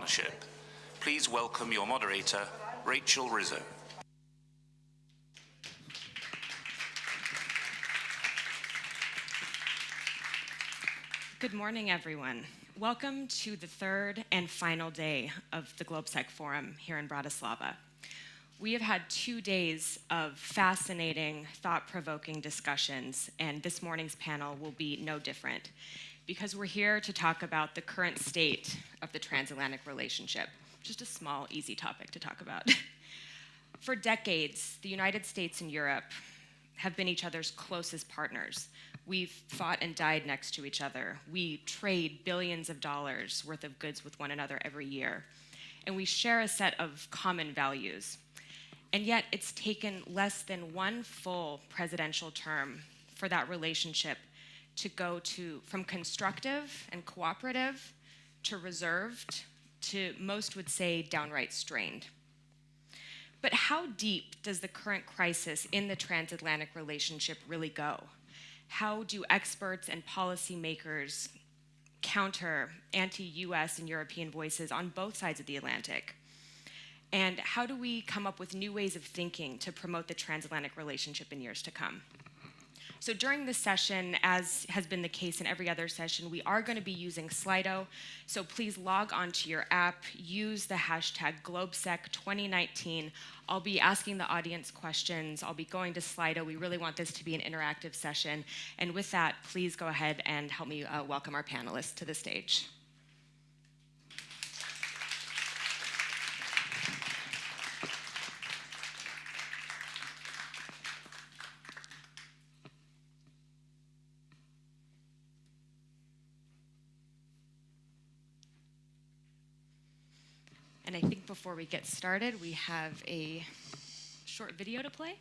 Partnership. Please welcome your moderator, Rachel Rizzo. Good morning, everyone. Welcome to the third and final day of the GlobeSec Forum here in Bratislava. We have had 2 days of fascinating, thought-provoking discussions, and this morning's panel will be no different, because we're here to talk about the current state of the transatlantic relationship. Just a small, easy topic to talk about. For decades, the United States and Europe have been each other's closest partners. We've fought and died next to each other. We trade billions of dollars worth of goods with one another every year. And we share a set of common values. And yet it's taken less than one full presidential term for that relationship to go from constructive and cooperative to reserved to, most would say, downright strained. But how deep does the current crisis in the transatlantic relationship really go? How do experts and policymakers counter anti-US and European voices on both sides of the Atlantic? And how do we come up with new ways of thinking to promote the transatlantic relationship in years to come? So during this session, as has been the case in every other session, we are going to be using Slido. So please log onto your app, use the hashtag GlobeSec2019. I'll be asking the audience questions. I'll be going to Slido. We really want this to be an interactive session. And with that, please go ahead and help me welcome our panelists to the stage. And I think before we get started, we have a short video to play.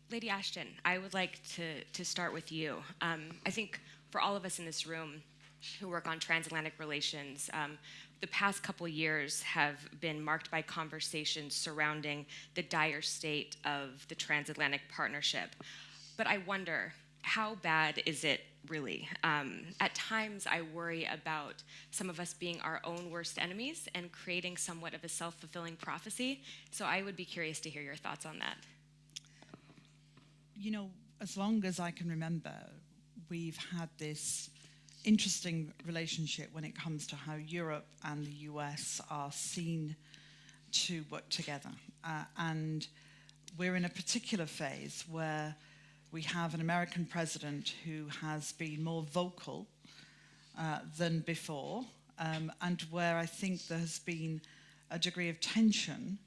Lady Ashton, I would like to start with you. I think for all of us in this room who work on transatlantic relations, the past couple years have been marked by conversations surrounding the dire state of the transatlantic partnership. But I wonder, how bad is it really? At times, I worry about some of us being our own worst enemies and creating somewhat of a self-fulfilling prophecy. So I would be curious to hear your thoughts on that. You know, as long as I can remember, we've had this interesting relationship when it comes to how Europe and the US are seen to work together. And we're in a particular phase where we have an American president who has been more vocal than before, and where I think there has been a degree of tension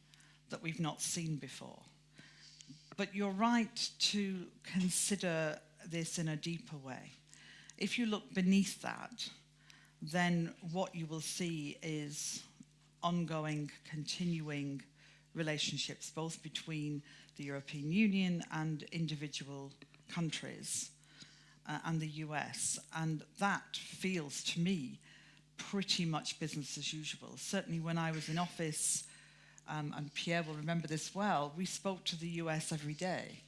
that we've not seen before. But you're right to consider this in a deeper way. If you look beneath that, then what you will see is ongoing, continuing relationships, both between the European Union and individual countries and the US. And that feels, to me, pretty much business as usual. Certainly when I was in office, and Pierre will remember this well, we spoke to the US every day.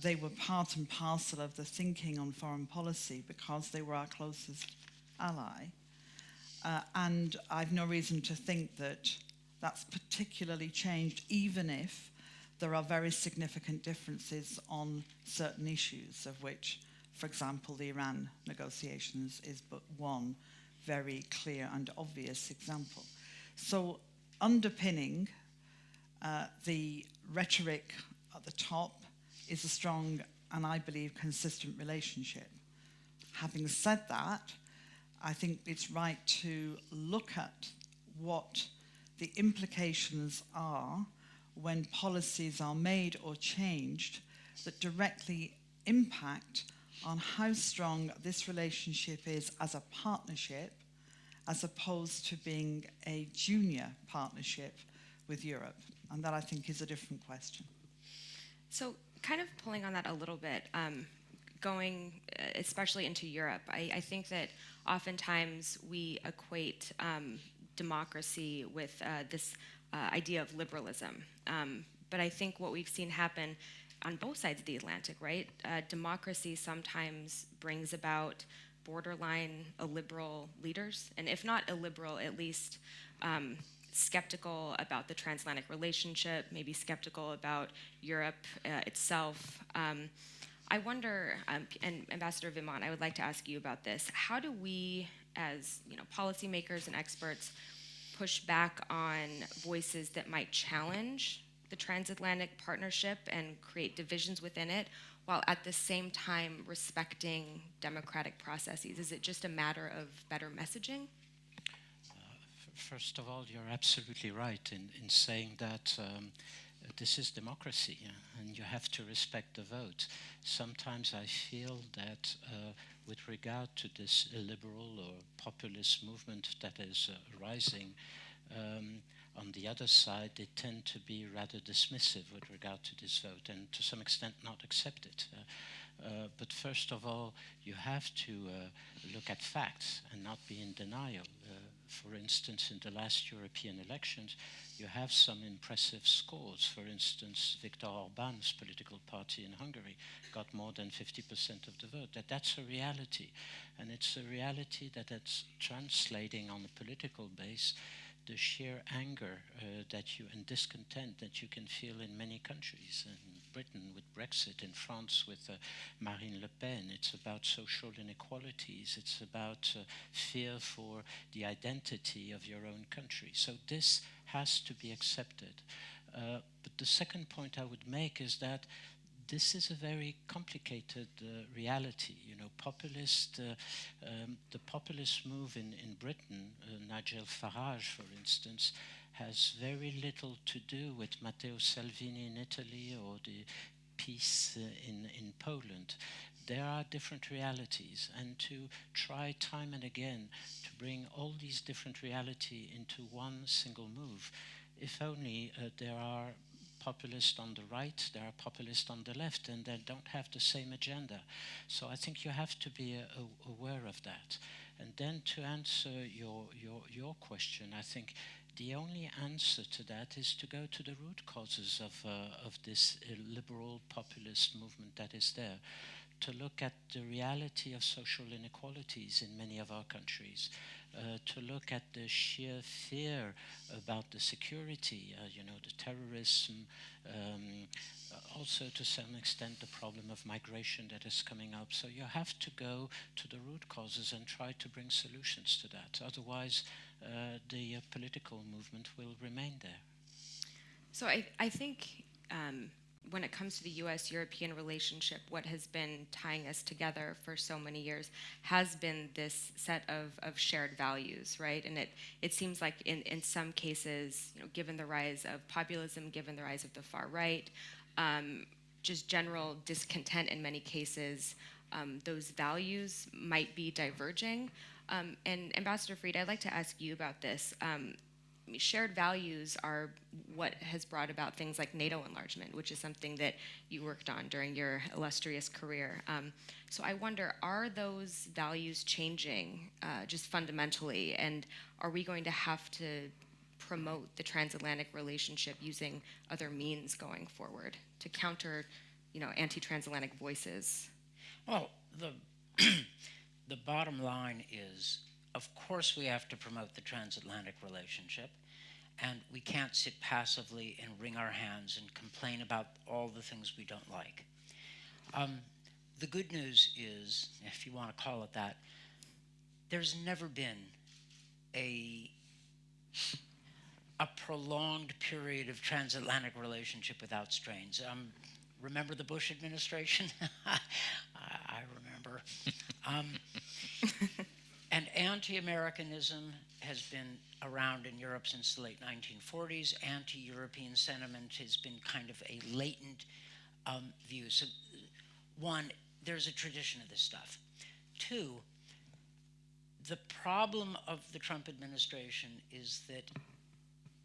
They were part and parcel of the thinking on foreign policy because they were our closest ally. And I've no reason to think that that's particularly changed, even if there are very significant differences on certain issues, of which, for example, the Iran negotiations is but one very clear and obvious example. So underpinning the rhetoric at the top is a strong and, I believe, consistent relationship. Having said that, I think it's right to look at what the implications are when policies are made or changed that directly impact on how strong this relationship is as a partnership, as opposed to being a junior partnership with Europe? And that, I think, is a different question. So kind of pulling on that a little bit, going especially into Europe, I think that oftentimes we equate democracy with this idea of liberalism. But I think what we've seen happen on both sides of the Atlantic, right? Democracy sometimes brings about borderline illiberal leaders, and if not illiberal, at least skeptical about the transatlantic relationship, maybe skeptical about Europe itself. I wonder, and Ambassador Vimont, I would like to ask you about this. How do we, as policymakers and experts, push back on voices that might challenge the transatlantic partnership and create divisions within it, while at the same time respecting democratic processes? Is it just a matter of better messaging? First of all, you're absolutely right in saying that this is democracy, and you have to respect the vote. Sometimes I feel that with regard to this illiberal or populist movement that is rising, on the other side, they tend to be rather dismissive with regard to this vote and to some extent not accept it. But first of all, you have to look at facts and not be in denial. For instance, in the last European elections, you have some impressive scores. For instance, Viktor Orban's political party in Hungary got more than 50% of the vote. That's a reality. And it's a reality that's translating on a political base the sheer anger and discontent that you can feel in many countries. In Britain with Brexit, in France with Marine Le Pen. It's about social inequalities. It's about fear for the identity of your own country. So this has to be accepted. But the second point I would make is that this is a very complicated reality. The populist move in Britain, Nigel Farage, for instance, has very little to do with Matteo Salvini in Italy or the peace in Poland. There are different realities, and to try time and again to bring all these different realities into one single move, if only there are populists on the right, there are populists on the left, and they don't have the same agenda. So I think you have to be aware of that. And then to answer your question, I think the only answer to that is to go to the root causes of this liberal populist movement that is there, to look at the reality of social inequalities in many of our countries, to look at the sheer fear about the security, the terrorism, also to some extent the problem of migration that is coming up. So you have to go to the root causes and try to bring solutions to that. Otherwise, the political movement will remain there. So I think when it comes to the U.S.-European relationship, what has been tying us together for so many years has been this set of shared values, right? And it seems like in some cases, given the rise of populism, given the rise of the far right, just general discontent in many cases, those values might be diverging. And Ambassador Fried, I'd like to ask you about this. Shared values are what has brought about things like NATO enlargement, which is something that you worked on during your illustrious career. So I wonder, are those values changing just fundamentally, and are we going to have to promote the transatlantic relationship using other means going forward to counter, anti-transatlantic voices? Well, the bottom line is, of course, we have to promote the transatlantic relationship, and we can't sit passively and wring our hands and complain about all the things we don't like. The good news is, if you want to call it that, there's never been a prolonged period of transatlantic relationship without strains. Remember the Bush administration? I remember. And anti-Americanism has been around in Europe since the late 1940s. Anti-European sentiment has been kind of a latent view. So, one, there's a tradition of this stuff. Two, the problem of the Trump administration is that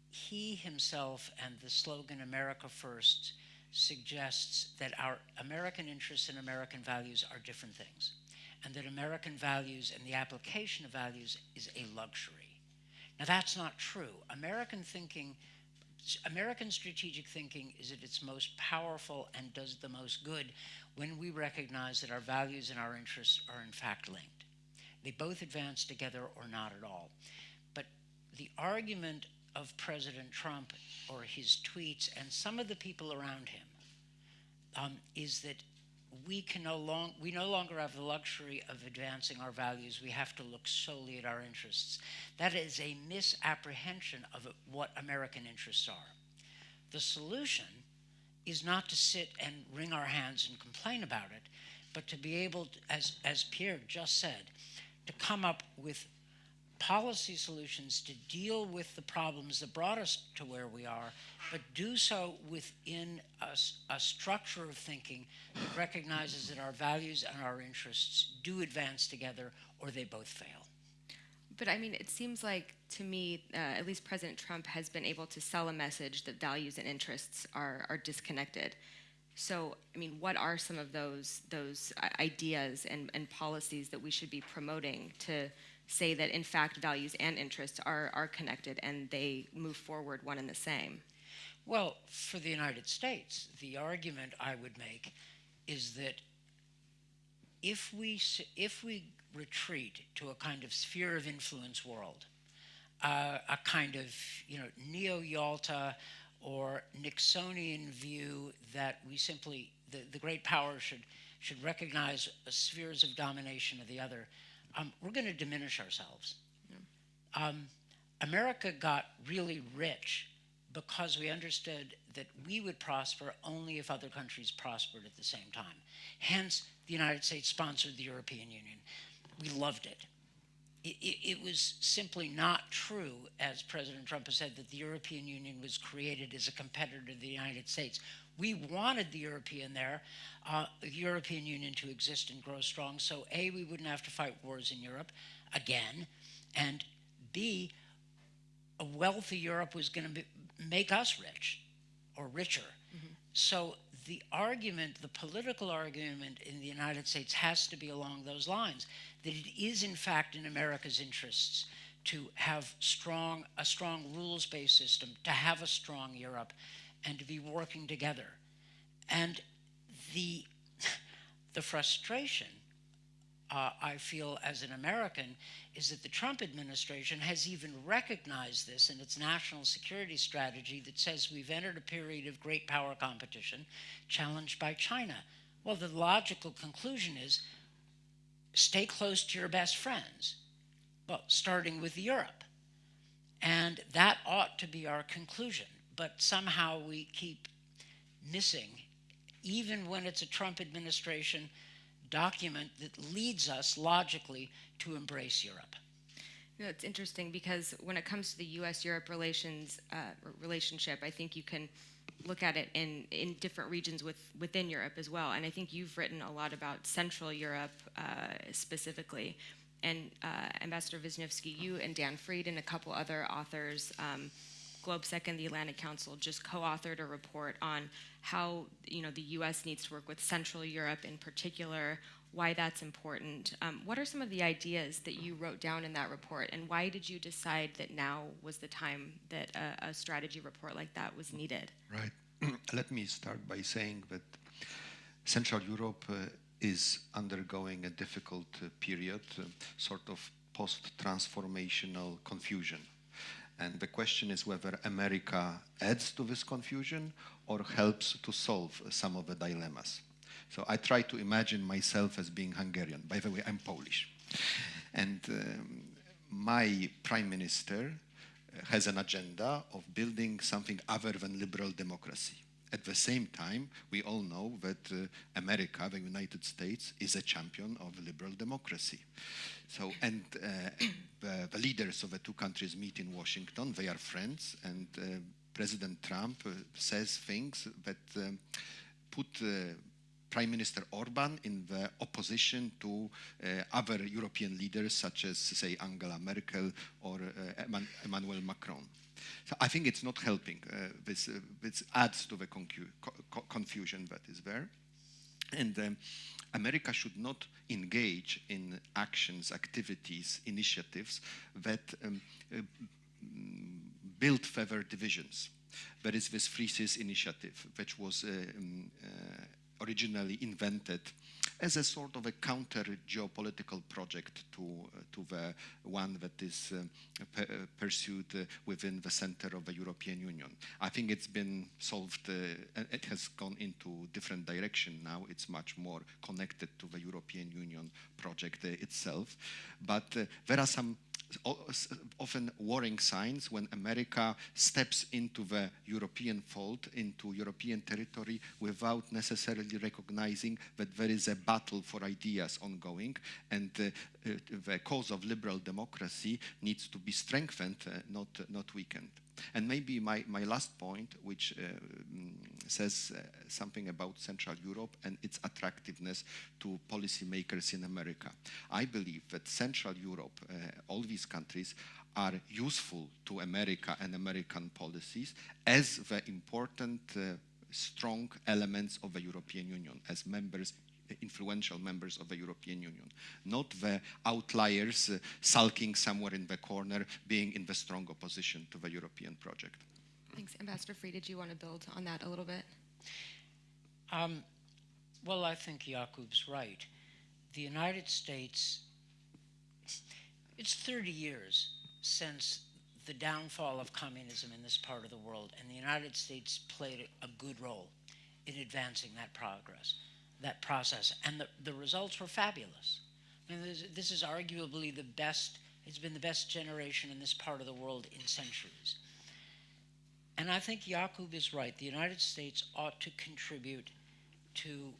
he himself and the slogan America First suggests that our American interests and American values are different things, and that American values and the application of values is a luxury. Now, that's not true. American strategic thinking is at its most powerful and does the most good when we recognize that our values and our interests are in fact linked. They both advance together or not at all. But the argument of President Trump or his tweets and some of the people around him is that we no longer have the luxury of advancing our values. We have to look solely at our interests. That is a misapprehension of what American interests are. The solution is not to sit and wring our hands and complain about it, but to be able to, as Pierre just said, to come up with policy solutions to deal with the problems that brought us to where we are, but do so within a structure of thinking that recognizes that our values and our interests do advance together or they both fail. But I mean, it seems like to me, at least President Trump has been able to sell a message that values and interests are disconnected. So, I mean, what are some of those ideas and policies that we should be promoting to say that, in fact, values and interests are connected and they move forward one and the same? Well, for the United States, the argument I would make is that if we retreat to a kind of sphere of influence world, a kind of neo-Yalta or Nixonian view that we simply the great powers should recognize spheres of domination of the other, we're going to diminish ourselves. Yeah. America got really rich because we understood that we would prosper only if other countries prospered at the same time. Hence, the United States sponsored the European Union. We loved it. It was simply not true, as President Trump has said, that the European Union was created as a competitor to the United States. We wanted the European Union to exist and grow strong, so A, we wouldn't have to fight wars in Europe again, and B, a wealthy Europe was going to make us rich or richer. Mm-hmm. So the political argument in the United States has to be along those lines, that it is in fact in America's interests to have a strong rules-based system, to have a strong Europe, and to be working together. And the frustration I feel as an American is that the Trump administration has even recognized this in its national security strategy that says we've entered a period of great power competition challenged by China. Well, the logical conclusion is stay close to your best friends, well, starting with Europe. And that ought to be our conclusion. But somehow we keep missing, even when it's a Trump administration document that leads us logically to embrace Europe. You know, it's interesting because when it comes to the U.S.-Europe relationship, I think you can look at it in different regions within Europe as well. And I think you've written a lot about Central Europe specifically. And Ambassador Wisniewski, you and Dan Fried and a couple other authors, GlobeSec and the Atlantic Council, just co-authored a report on how the U.S. needs to work with Central Europe in particular, why that's important. What are some of the ideas that you wrote down in that report, and why did you decide that now was the time that a strategy report like that was needed? Right. Let me start by saying that Central Europe is undergoing a difficult period, sort of post-transformational confusion. And the question is whether America adds to this confusion or helps to solve some of the dilemmas. So I try to imagine myself as being Hungarian. By the way, I'm Polish. And my prime minister has an agenda of building something other than liberal democracy. At the same time, we all know that America, the United States, is a champion of liberal democracy. So, and the leaders of the two countries meet in Washington. They are friends, and President Trump says things that put Prime Minister Orban in the opposition to other European leaders, such as, say, Angela Merkel or Emmanuel Macron. So I think it's not helping. This adds to the confusion that is there. And America should not engage in actions, activities, initiatives that build further divisions. There is this Free Seas initiative, which was originally invented as a sort of a counter-geopolitical project to the one that is pursued within the center of the European Union. I think it's been solved, it has gone into different direction now. It's much more connected to the European Union project itself. But there are some often worrying signs when America steps into the European fold, into European territory, without necessarily recognizing that there is a battle for ideas ongoing, and the cause of liberal democracy needs to be strengthened, not weakened. And maybe my last point, which says something about Central Europe and its attractiveness to policymakers in America. I believe that Central Europe, all these countries, are useful to America and American policies as the important, strong elements of the European Union, as members, influential members of the European Union, not the outliers sulking somewhere in the corner, being in the strong opposition to the European project. Thanks. Ambassador Free, did you want to build on that a little bit? Well, I think Jakub's right. The United States, it's 30 years since the downfall of communism in this part of the world, and the United States played a good role in advancing that progress, that process, and the results were fabulous. I mean, this is arguably the best, it's been the best generation in this part of the world in centuries. And I think Jakub is right. The United States ought to contribute to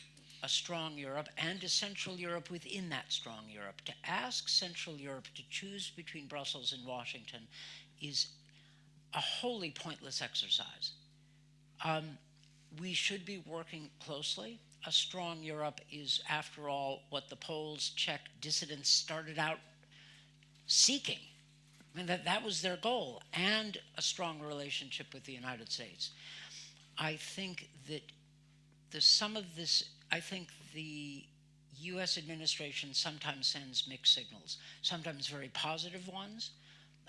a strong Europe and to Central Europe within that strong Europe. To ask Central Europe to choose between Brussels and Washington is a wholly pointless exercise. We should be working closely. A strong Europe is, after all, what the Poles, Czech dissidents started out seeking. I mean, that was their goal, and a strong relationship with the United States. I think that I think the U.S. administration sometimes sends mixed signals, sometimes very positive ones,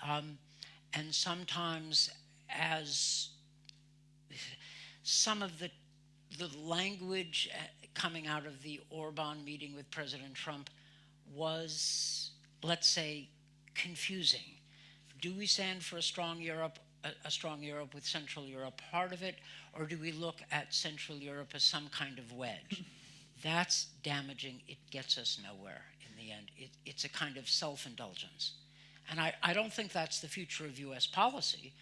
and sometimes as some of the language coming out of the Orban meeting with President Trump was, let's say, confusing. Do we stand for a strong Europe with Central Europe part of it, or do we look at Central Europe as some kind of wedge? That's damaging. It gets us nowhere in the end. It's a kind of self-indulgence. And I don't think that's the future of U.S. policy,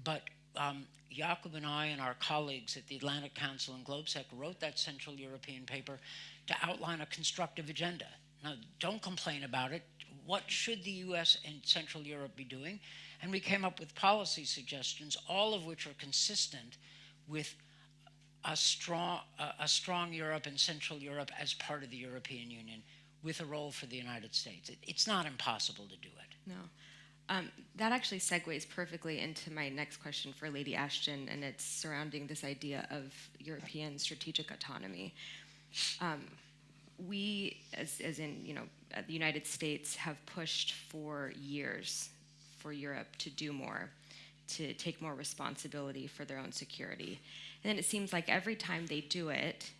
but Jakub and I and our colleagues at the Atlantic Council and GlobeSec wrote that Central European paper to outline a constructive agenda. Now, don't complain about it. What should the U.S. and Central Europe be doing? And we came up with policy suggestions, all of which are consistent with a strong Europe and Central Europe as part of the European Union, with a role for the United States. It's not impossible to do it. No. That actually segues perfectly into my next question for Lady Ashton, and it's surrounding this idea of European strategic autonomy. We, as in, the United States, have pushed for years for Europe to do more, to take more responsibility for their own security. And then it seems like every time they do it,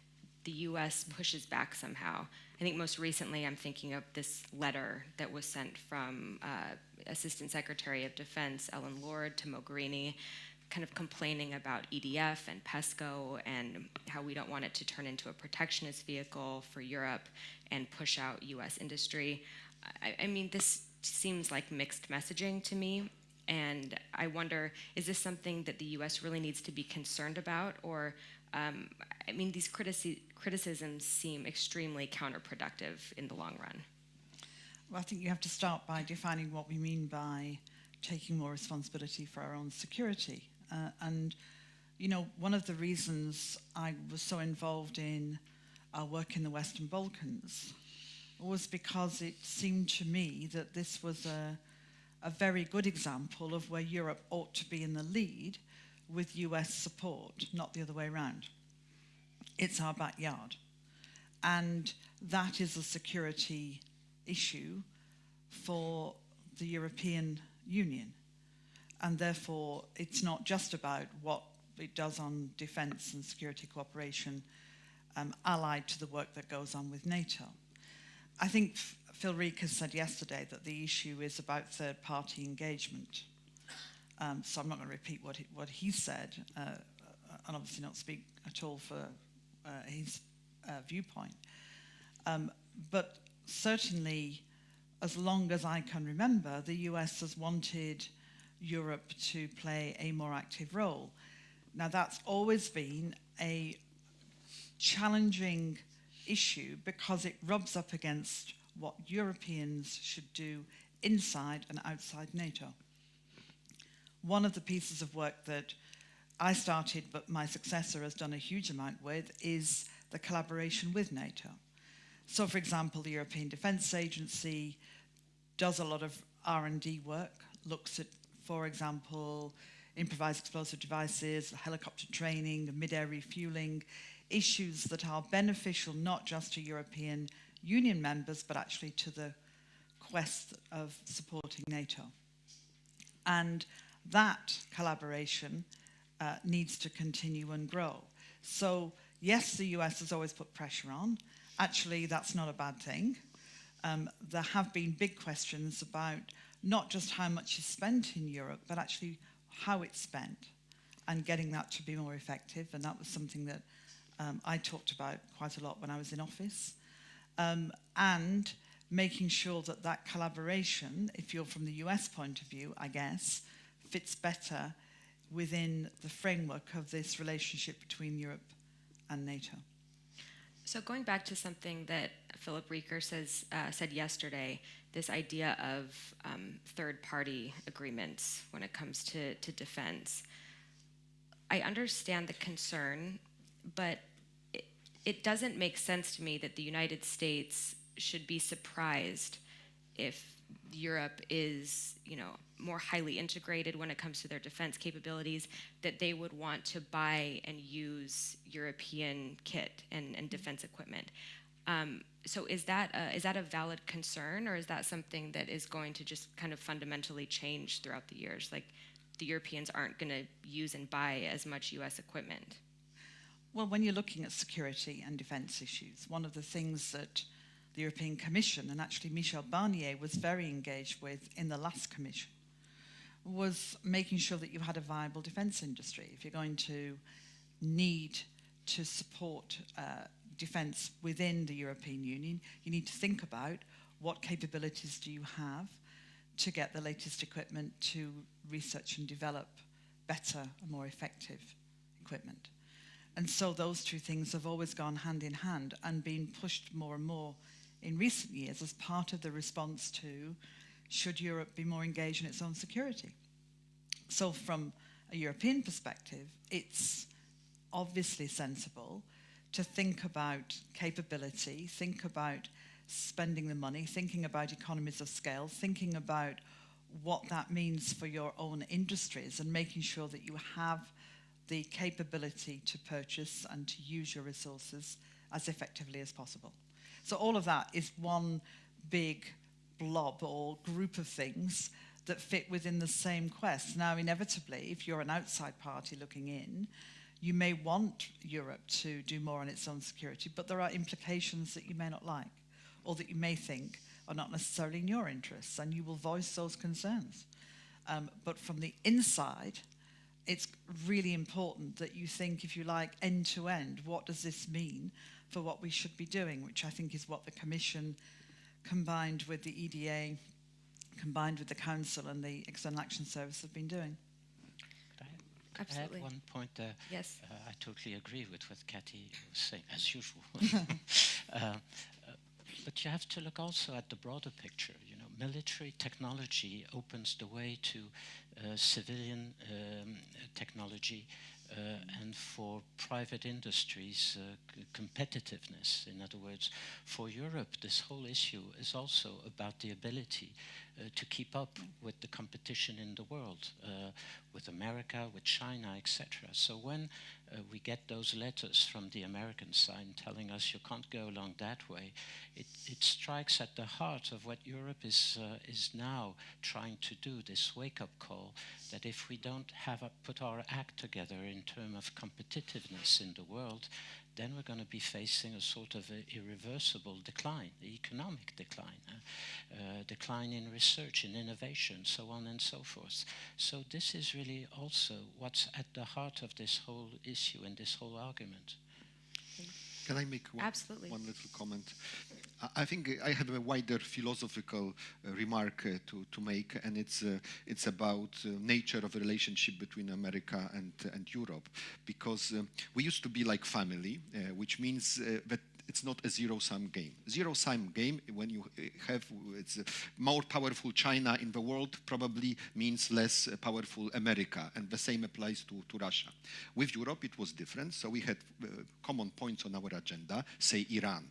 the U.S. pushes back somehow. I think most recently I'm thinking of this letter that was sent from Assistant Secretary of Defense Ellen Lord to Mogherini, kind of complaining about EDF and PESCO and how we don't want it to turn into a protectionist vehicle for Europe and push out U.S. industry. I mean, this seems like mixed messaging to me, and I wonder, is this something that the U.S. really needs to be concerned about, or I mean, these criticisms seem extremely counterproductive in the long run. Well, I think you have to start by defining what we mean by taking more responsibility for our own security. And, you know, one of the reasons I was so involved in our work in the Western Balkans was because it seemed to me that this was a very good example of where Europe ought to be in the lead with US support, not the other way around. It's our backyard. And that is a security issue for the European Union. And therefore, it's not just about what it does on defence and security cooperation, allied to the work that goes on with NATO. I think Phil Rieker said yesterday that the issue is about third-party engagement. So I'm not going to repeat what he said, and obviously not speak at all for his viewpoint. But certainly, as long as I can remember, the US has wanted Europe to play a more active role. Now, that's always been a challenging issue because it rubs up against what Europeans should do inside and outside NATO. One of the pieces of work that I started, but my successor has done a huge amount with, is the collaboration with NATO. So, for example, the European Defence Agency does a lot of R&D work, looks at, for example, improvised explosive devices, helicopter training, mid-air refueling, issues that are beneficial not just to European Union members, but actually to the quest of supporting NATO. And that collaboration needs to continue and grow. So, yes, the US has always put pressure on. Actually, that's not a bad thing. There have been big questions about not just how much is spent in Europe, but actually how it's spent and getting that to be more effective. And that was something that I talked about quite a lot when I was in office. And making sure that that collaboration, if you're from the US point of view, I guess, fits better within the framework of this relationship between Europe and NATO. So going back to something that Philip Rieker said yesterday, this idea of third-party agreements when it comes to defense, I understand the concern, but it doesn't make sense to me that the United States should be surprised if Europe is, more highly integrated when it comes to their defense capabilities, that they would want to buy and use European kit and defense equipment. So is that a valid concern, or is that something that is going to just kind of fundamentally change throughout the years? Like, the Europeans aren't going to use and buy as much US equipment? Well, when you're looking at security and defence issues, one of the things that the European Commission, and actually Michel Barnier was very engaged with in the last Commission, was making sure that you had a viable defence industry. If you're going to need to support defence within the European Union, you need to think about what capabilities do you have to get the latest equipment to research and develop better and more effective equipment. And so those two things have always gone hand in hand and been pushed more and more in recent years as part of the response to, should Europe be more engaged in its own security? So from a European perspective, it's obviously sensible to think about capability, think about spending the money, thinking about economies of scale, thinking about what that means for your own industries, and making sure that you have the capability to purchase and to use your resources as effectively as possible. So all of that is one big blob or group of things that fit within the same quest. Now, inevitably, if you're an outside party looking in, you may want Europe to do more on its own security, but there are implications that you may not like, or that you may think are not necessarily in your interests, and you will voice those concerns. But from the inside, it's really important that you think, if you like, end to end, what does this mean for what we should be doing, which I think is what the Commission, combined with the EDA, combined with the Council and the External Action Service, have been doing. Absolutely. add one point there? Yes. I totally agree with what Kathy was saying, as usual. But you have to look also at the broader picture. You know, military technology opens the way to civilian technology and for private industries competitiveness. In other words, for Europe, this whole issue is also about the ability to keep up with the competition in the world, with America, with China, etc. So when we get those letters from the American side telling us you can't go along that way, it strikes at the heart of what Europe is now trying to do, this wake-up call, that if we don't put our act together in terms of competitiveness in the world, then we're going to be facing a sort of irreversible decline, economic decline, decline in research, in innovation, so on and so forth. So this is really also what's at the heart of this whole issue and this whole argument. Can I make Absolutely. one little comment? I think I have a wider philosophical remark to make, and it's about nature of the relationship between America and Europe, because we used to be like family, which means that it's not a zero-sum game. Zero-sum game, when you have it's more powerful China in the world, probably means less powerful America, and the same applies to Russia. With Europe, it was different, so we had common points on our agenda, say Iran.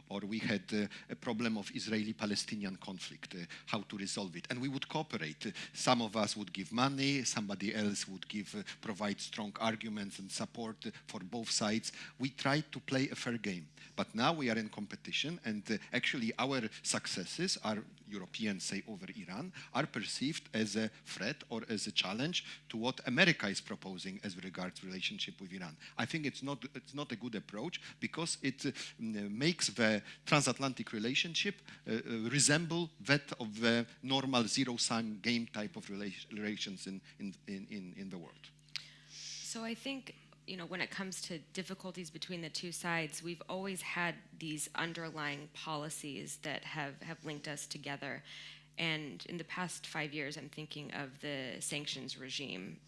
Or we had a problem of Israeli-Palestinian conflict, how to resolve it. And we would cooperate. Some of us would give money, somebody else would provide strong arguments and support for both sides. We tried to play a fair game. But now we are in competition, and actually our successes, our Europeans say over Iran, are perceived as a threat or as a challenge to what America is proposing as regards relationship with Iran. I think it's not a good approach, because it makes the transatlantic relationship resemble that of the normal zero-sum game type of relations in the world. So I think, when it comes to difficulties between the two sides, we've always had these underlying policies that have linked us together. And in the past 5 years, I'm thinking of the sanctions regime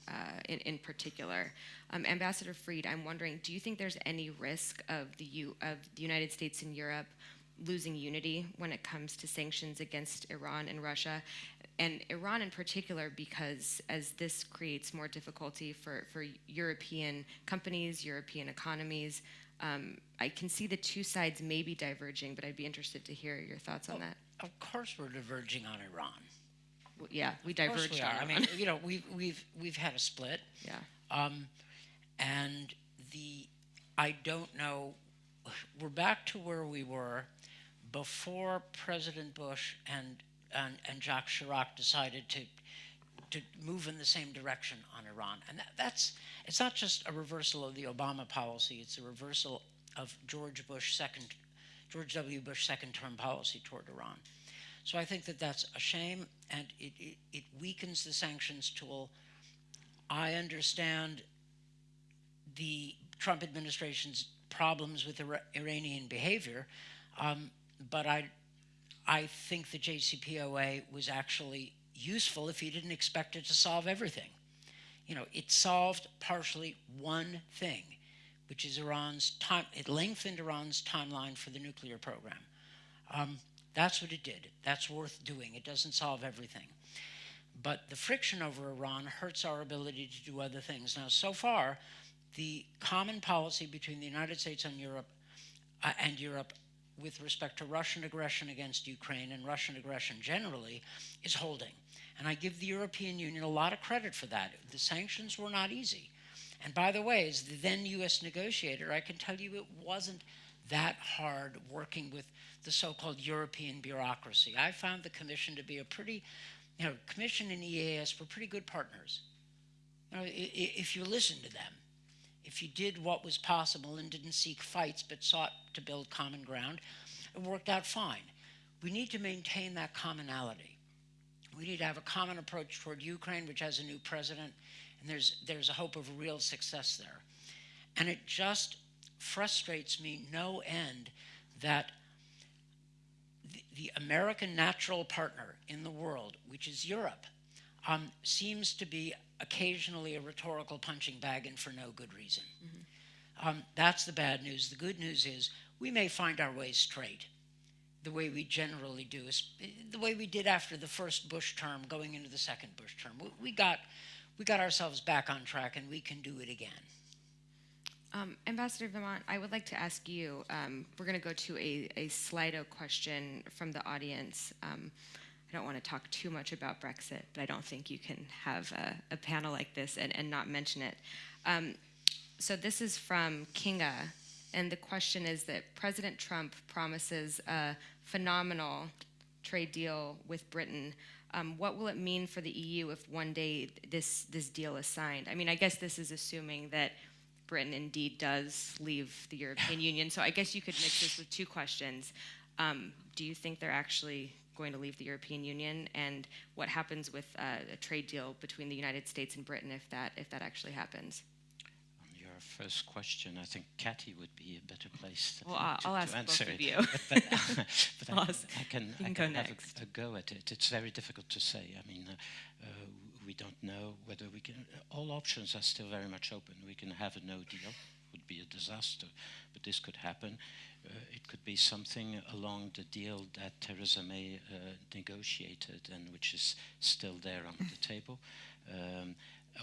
in particular. Ambassador Fried, I'm wondering, do you think there's any risk of the United States and Europe losing unity when it comes to sanctions against Iran and Russia? And Iran in particular, because as this creates more difficulty for European companies, European economies, I can see the two sides may be diverging, but I'd be interested to hear your thoughts on that. Of course we're diverging on Iran. Well, yeah, we diverged we on are. Iran. I mean, we've had a split. Yeah. And I don't know, we're back to where we were before President Bush and Jacques Chirac decided to move in the same direction on Iran. And it's not just a reversal of the Obama policy, it's a reversal of George W. Bush second term policy toward Iran. So I think that's a shame, and it weakens the sanctions tool. I understand the Trump administration's problems with Iranian behavior, but I think the JCPOA was actually useful if you didn't expect it to solve everything. It solved partially one thing, which is it lengthened Iran's timeline for the nuclear program. That's what it did. That's worth doing. It doesn't solve everything. But the friction over Iran hurts our ability to do other things. Now, so far, the common policy between the United States and Europe with respect to Russian aggression against Ukraine and Russian aggression generally is holding. And I give the European Union a lot of credit for that. The sanctions were not easy. And by the way, as the then U.S. negotiator, I can tell you it wasn't that hard working with the so-called European bureaucracy. I found the Commission to be a pretty, Commission and EAS were pretty good partners. If you listened to them, if you did what was possible and didn't seek fights but sought to build common ground, it worked out fine. We need to maintain that commonality. We need to have a common approach toward Ukraine, which has a new president, and there's a hope of real success there. And it just frustrates me no end that the American natural partner in the world, which is Europe, seems to be occasionally a rhetorical punching bag and for no good reason. That's the bad news. The good news is we may find our way straight the way we generally do, the way we did after the first Bush term going into the second Bush term. We got ourselves back on track, and we can do it again. Ambassador Vimont, I would like to ask you, we're going to go to a Slido question from the audience. I don't want to talk too much about Brexit, but I don't think you can have a panel like this and not mention it. So this is from Kinga, and the question is that President Trump promises a phenomenal trade deal with Britain. What will it mean for the EU if one day this deal is signed? I mean, I guess this is assuming that Britain indeed does leave the European Union. So I guess you could mix this with two questions. Do you think they're actually going to leave the European Union? And what happens with a trade deal between the United States and Britain if that actually happens? First question, I think Cathy would be a better place to ask answer both of it. you. but I can have a go at it. It's very difficult to say. I mean, we don't know whether we can. All options are still very much open. We can have a no deal, would be a disaster, but this could happen. It could be something along the deal that Theresa May negotiated and which is still there on the table.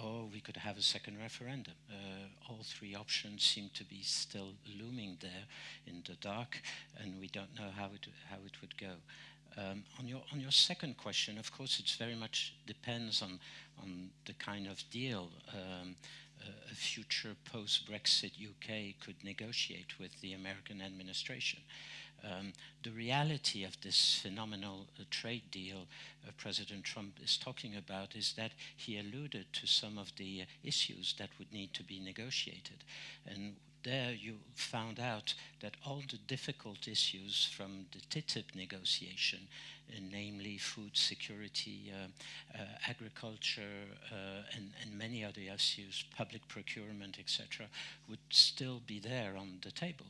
Or we could have a second referendum. All three options seem to be still looming there in the dark, and we don't know how it would go. On your second question, of course, it very much depends on the kind of deal a future post-Brexit UK could negotiate with the American administration. The reality of this phenomenal trade deal President Trump is talking about is that he alluded to some of the issues that would need to be negotiated. And there you found out that all the difficult issues from the TTIP negotiation, namely food security, agriculture, and many other issues, public procurement, etc., would still be there on the table.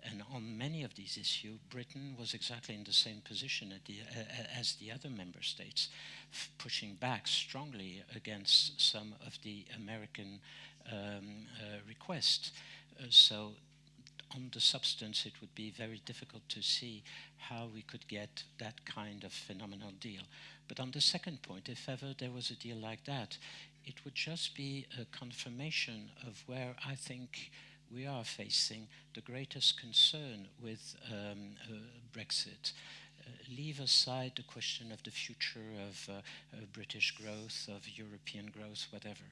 And on many of these issues, Britain was exactly in the same position as the other member states, pushing back strongly against some of the American requests. So on the substance, it would be very difficult to see how we could get that kind of phenomenal deal. But on the second point, if ever there was a deal like that, it would just be a confirmation of where I think we are facing the greatest concern with Brexit. Leave aside the question of the future of British growth, of European growth, whatever.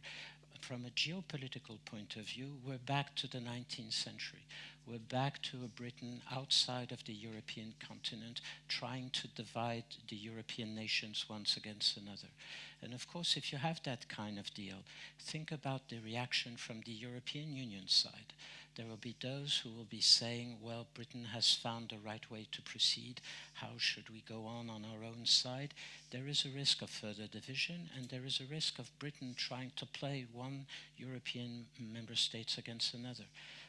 From a geopolitical point of view, we're back to the 19th century. We're back to a Britain outside of the European continent, trying to divide the European nations once against another. And of course, if you have that kind of deal, think about the reaction from the European Union side. There will be those who will be saying, well, Britain has found the right way to proceed. How should we go on our own side? There is a risk of further division, and there is a risk of Britain trying to play one European member state against another.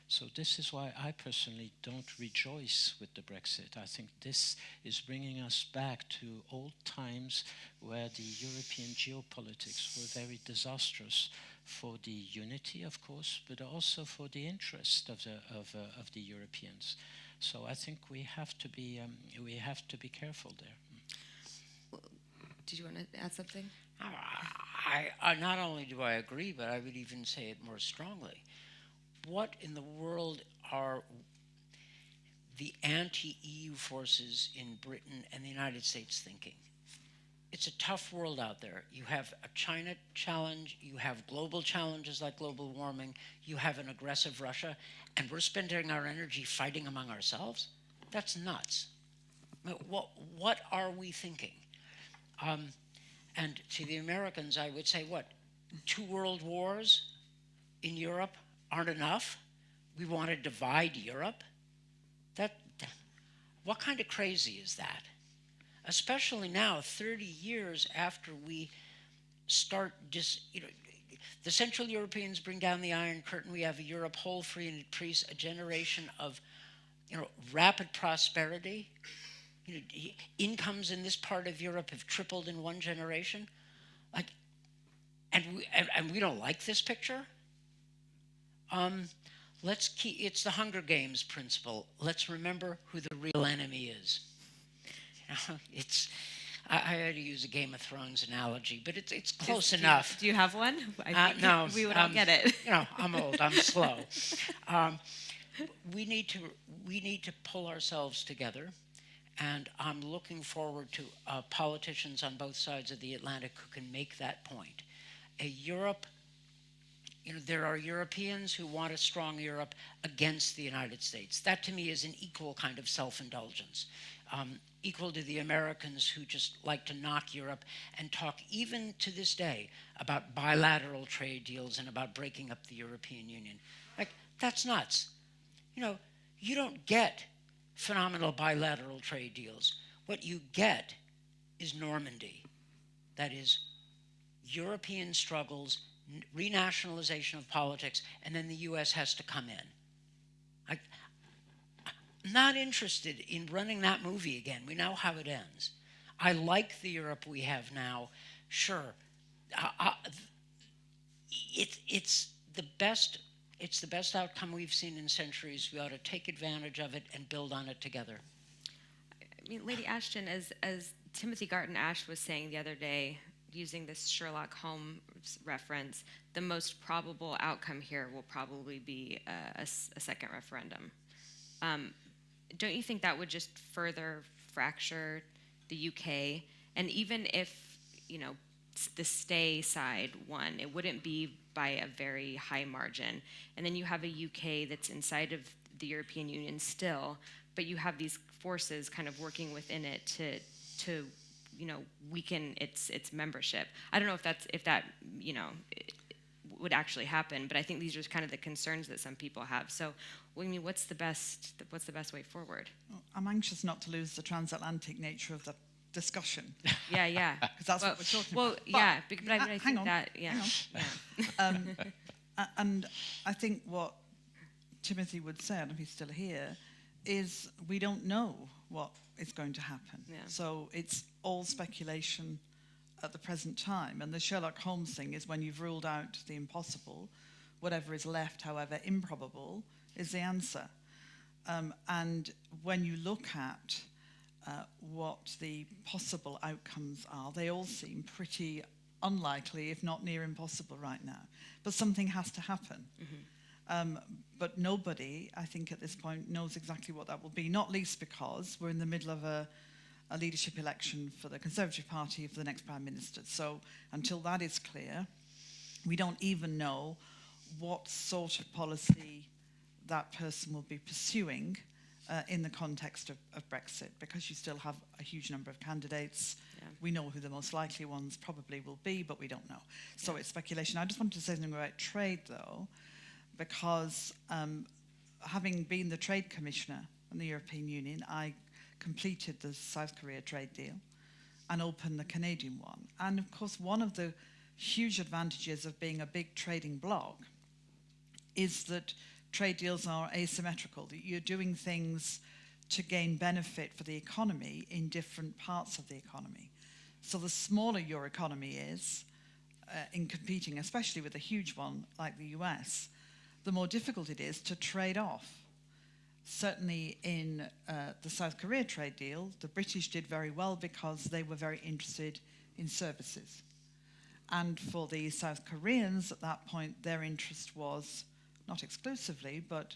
So this is why I personally don't rejoice with the Brexit. I think this is bringing us back to old times where the European geopolitics were very disastrous for the unity, of course, but also for the interest of the Europeans. So I think we have to be careful there. Did you want to add something? I not only do I agree, but I would even say it more strongly. What in the world are the anti-EU forces in Britain and the United States thinking? It's a tough world out there. You have a China challenge, you have global challenges like global warming, you have an aggressive Russia, and we're spending our energy fighting among ourselves? That's nuts. What are we thinking? And to the Americans, I would say, what, 2 world wars in Europe aren't enough? We want to divide Europe? What kind of crazy is that? Especially now, 30 years after we start the Central Europeans bring down the Iron Curtain. We have a Europe whole, free, and at peace, a generation of rapid prosperity. Incomes in this part of Europe have tripled in one generation. Like, and we don't like this picture. It's the Hunger Games principle. Let's remember who the real enemy is. I had to use a Game of Thrones analogy, but it's close enough. Do you have one? I think no, we would all get it. I'm old. I'm slow. We need to pull ourselves together, and I'm looking forward to politicians on both sides of the Atlantic who can make that point. Europe. There are Europeans who want a strong Europe against the United States. That to me is an equal kind of self-indulgence, equal to the Americans who just like to knock Europe and talk even to this day about bilateral trade deals and about breaking up the European Union. Like, that's nuts. You don't get phenomenal bilateral trade deals. What you get is Normandy. That is European struggles, renationalization of politics, and then the U.S. has to come in. I'm not interested in running that movie again. We know how it ends. I like the Europe we have now. Sure, it's the best. It's the best outcome we've seen in centuries. We ought to take advantage of it and build on it together. I mean, Lady Ashton, as Timothy Garton Ash was saying the other day, using this Sherlock Holmes reference, the most probable outcome here will probably be a second referendum. Don't you think that would just further fracture the UK? And even if, the stay side won, it wouldn't be by a very high margin. And then you have a UK that's inside of the European Union still, but you have these forces kind of working within it to weaken its membership. I don't know if that would actually happen, but I think these are kind of the concerns that some people have. So, what's the best way forward? Well, I'm anxious not to lose the transatlantic nature of the discussion. Yeah. Because that's what we're talking about. Well, yeah, but I hang think on, that, yeah. And I think what Timothy would say, I don't know if he's still here, is we don't know what is going to happen. Yeah. So it's all speculation at the present time. And the Sherlock Holmes thing is when you've ruled out the impossible, whatever is left, however improbable, is the answer. And when you look at what the possible outcomes are, they all seem pretty unlikely, if not near impossible right now. But something has to happen. Mm-hmm. But nobody, I think at this point, knows exactly what that will be, not least because we're in the middle of a leadership election for the Conservative Party for the next Prime Minister. So until that is clear, we don't even know what sort of policy that person will be pursuing in the context of Brexit, because you still have a huge number of candidates. Yeah. We know who the most likely ones probably will be, but we don't know. So it's speculation. I just wanted to say something about trade, though, because having been the Trade Commissioner in the European Union, I completed the South Korea trade deal and opened the Canadian one. And of course, one of the huge advantages of being a big trading bloc is that trade deals are asymmetrical, that you're doing things to gain benefit for the economy in different parts of the economy. So the smaller your economy is in competing, especially with a huge one like the US, the more difficult it is to trade off. Certainly in the South Korea trade deal, the British did very well because they were very interested in services. And for the South Koreans at that point, their interest was not exclusively, but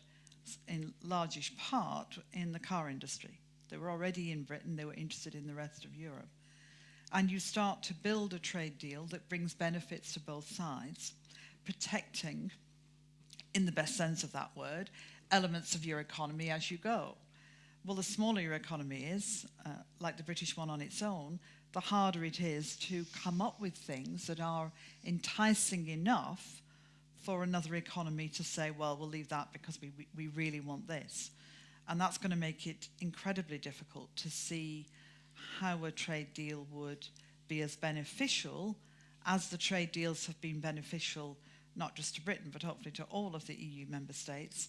in largish part in the car industry. They were already in Britain, they were interested in the rest of Europe. And you start to build a trade deal that brings benefits to both sides, protecting, in the best sense of that word, elements of your economy as you go. Well, the smaller your economy is, like the British one on its own, the harder it is to come up with things that are enticing enough for another economy to say, well, we'll leave that because we really want this. And that's going to make it incredibly difficult to see how a trade deal would be as beneficial as the trade deals have been beneficial, not just to Britain, but hopefully to all of the EU member states,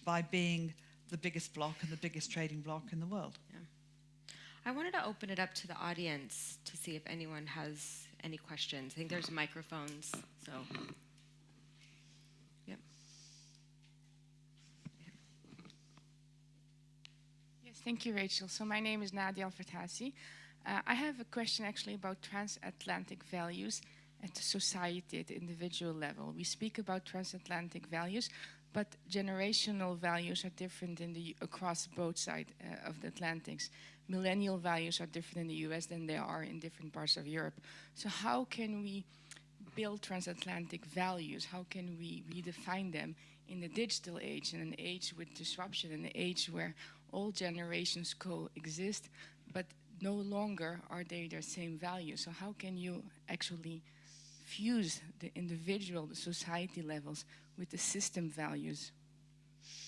by being the biggest bloc and the biggest trading bloc in the world. Yeah. I wanted to open it up to the audience to see if anyone has any questions. I think there's microphones, so. Yep. Yes, thank you, Rachel. So my name is Nadia Al-Fatasi. I have a question actually about transatlantic values at the society, at the individual level. We speak about transatlantic values, but generational values are different across both sides of the Atlantics. Millennial values are different in the US than they are in different parts of Europe. So how can we build transatlantic values? How can we redefine them in the digital age, in an age with disruption, in an age where all generations coexist, but no longer are they their same values? So how can you actually fuse the individual, the society levels with the system values?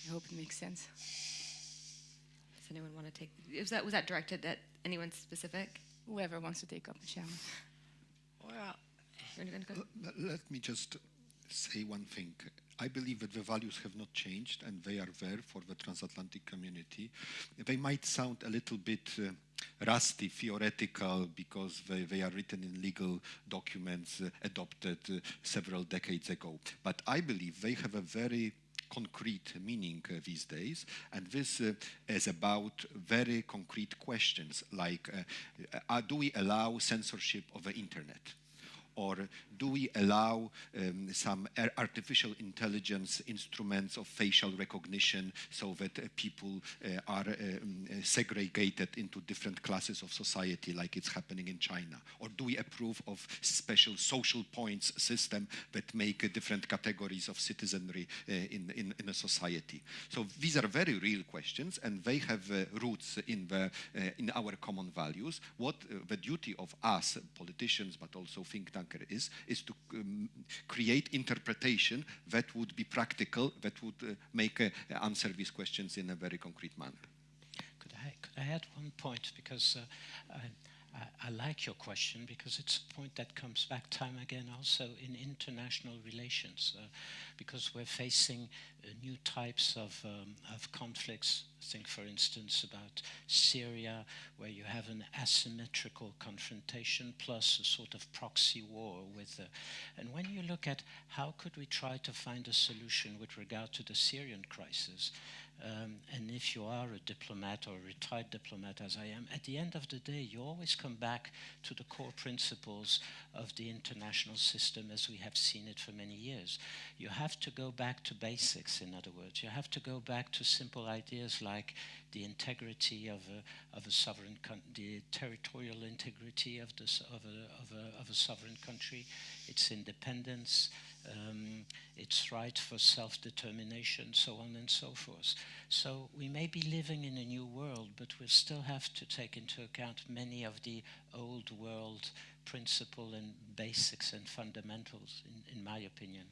I hope it makes sense. Does anyone want to take? Was that directed at anyone specific? Whoever wants to take up the challenge. Well, Let me just say one thing. I believe that the values have not changed and they are there for the transatlantic community. They might sound a little bit rusty, theoretical, because they are written in legal documents adopted several decades ago. But I believe they have a very concrete meaning these days, and this is about very concrete questions like do we allow censorship of the internet? Or do we allow some artificial intelligence instruments of facial recognition so that people are segregated into different classes of society like it's happening in China? Or do we approve of special social points system that make different categories of citizenry in a society? So these are very real questions, and they have roots in our common values. What the duty of us, politicians, but also think tanks, is to create interpretation that would be practical, that would answer these questions in a very concrete manner. Could I add one point, because I like your question, because it's a point that comes back time again also in international relations, because we're facing new types of conflicts. Think, for instance, about Syria, where you have an asymmetrical confrontation plus a sort of proxy war with. And when you look at how could we try to find a solution with regard to the Syrian crisis, and if you are a diplomat or a retired diplomat, as I am, at the end of the day, you always come back to the core principles of the international system as we have seen it for many years. You have to go back to basics, in other words. You have to go back to simple ideas like the integrity of a sovereign the territorial integrity of a sovereign country, its independence, its right for self-determination, so on and so forth. So we may be living in a new world, but we'll still have to take into account many of the old world principles and basics and fundamentals, in my opinion.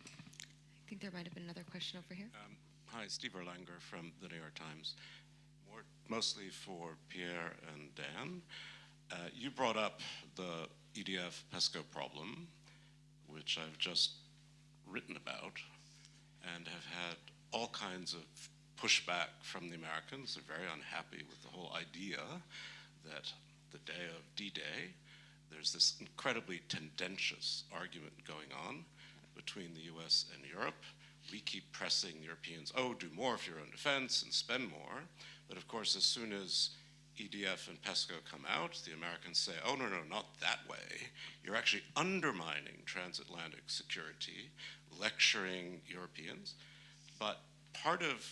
I think there might have been another question over here. Hi, Steve Erlanger from the New York Times. Mostly for Pierre and Dan. You brought up the EDF-PESCO problem, which I've just written about, and have had all kinds of pushback from the Americans. They're very unhappy with the whole idea that the day of D-Day, there's this incredibly tendentious argument going on between the US and Europe. We keep pressing the Europeans, oh, do more for your own defense and spend more. But of course, as soon as EDF and PESCO come out, the Americans say, oh, no, not that way. You're actually undermining transatlantic security, lecturing Europeans. But part of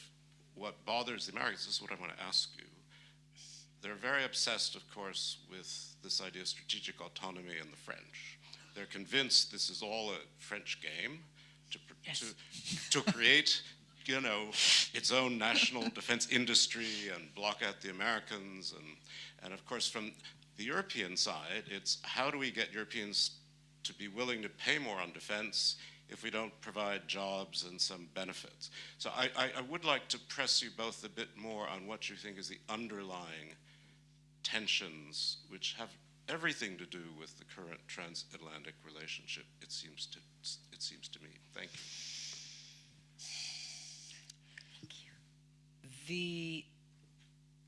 what bothers the Americans, this is what I want to ask you. They're very obsessed, of course, with this idea of strategic autonomy in the French. They're convinced this is all a French game to create, its own national defense industry and block out the Americans. And of course, from the European side, it's how do we get Europeans to be willing to pay more on defense if we don't provide jobs and some benefits? So I would like to press you both a bit more on what you think is the underlying tensions which have everything to do with the current transatlantic relationship, it seems to me. Thank you. The